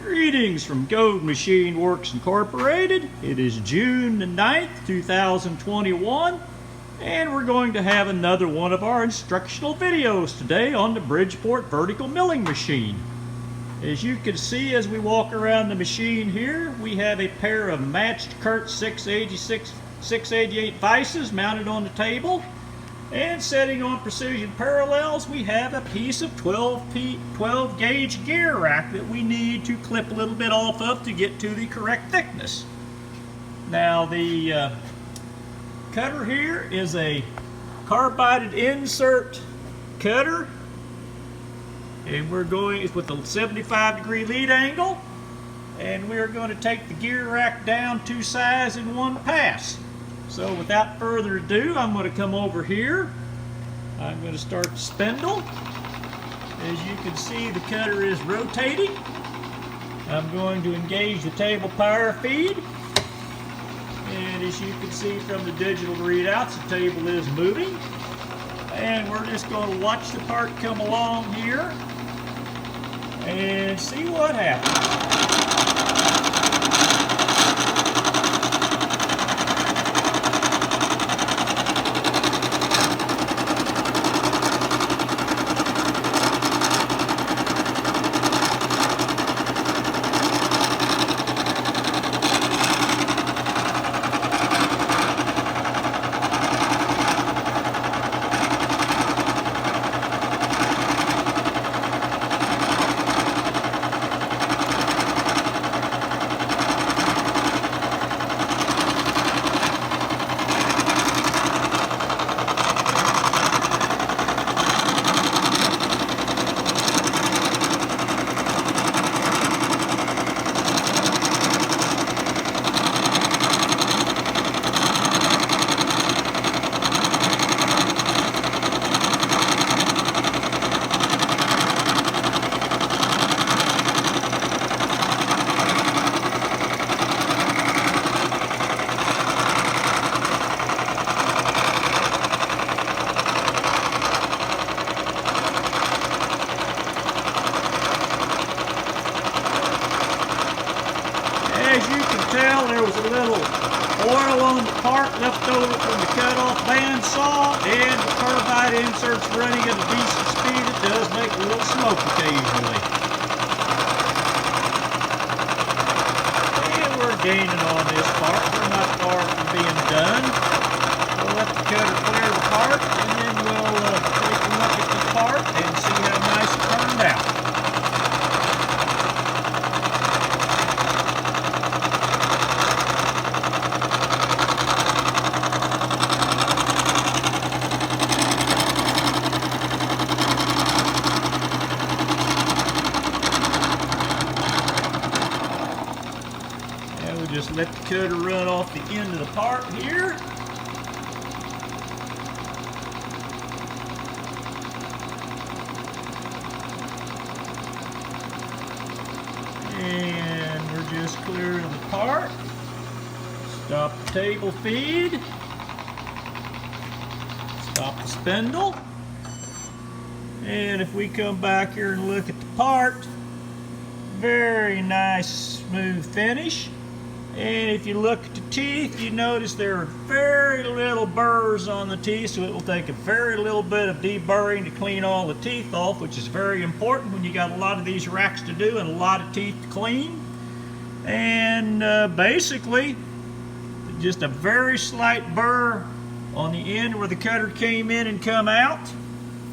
Greetings from Gold Machine Works Incorporated. It is June the 9th, 2021, and we're going to have another one of our instructional videos today on the Bridgeport vertical milling machine. As you can see as we walk around the machine here, we have a pair of matched Kurt 688 vices mounted on the table. And setting on precision parallels, we have a piece of 12 gauge gear rack that we need to clip a little bit off of to get to the correct thickness. Now the cutter here is a carbide insert cutter, and we're going with a 75-degree lead angle, and we're going to take the gear rack down 2 sides in one pass. So without further ado, I'm going to come over here. I'm going to start the spindle. As you can see, the cutter is rotating. I'm going to engage the table power feed. And as you can see from the digital readouts, the table is moving. And we're just going to watch the part come along here and see what happens. As you can tell, there was a little oil on the part left over from the cut-off bandsaw, and the carbide insert's running at a decent speed. It does make a little smoke occasionally. And we're gaining on this part. We're not far from being done. We'll let the cutter clear the part, and then we'll take a look at the part and see how nice it turned out. Just let the cutter run off the end of the part here. And we're just clearing the part. Stop the table feed. Stop the spindle. And if we come back here and look at the part, very nice smooth finish. And if you look at the teeth, you notice there are very little burrs on the teeth, so it will take a very little bit of deburring to clean all the teeth off, which is very important when you got a lot of these racks to do and a lot of teeth to clean. And basically, just a very slight burr on the end where the cutter came in and come out.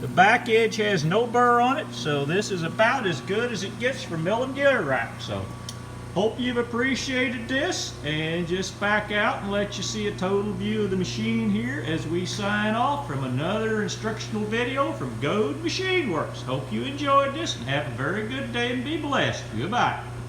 The back edge has no burr on it, so this is about as good as it gets for milling gear rack. So hope you've appreciated this, and just back out and let you see a total view of the machine here as we sign off from another instructional video from Gold Machine Works. Hope you enjoyed this and have a very good day and be blessed. Goodbye.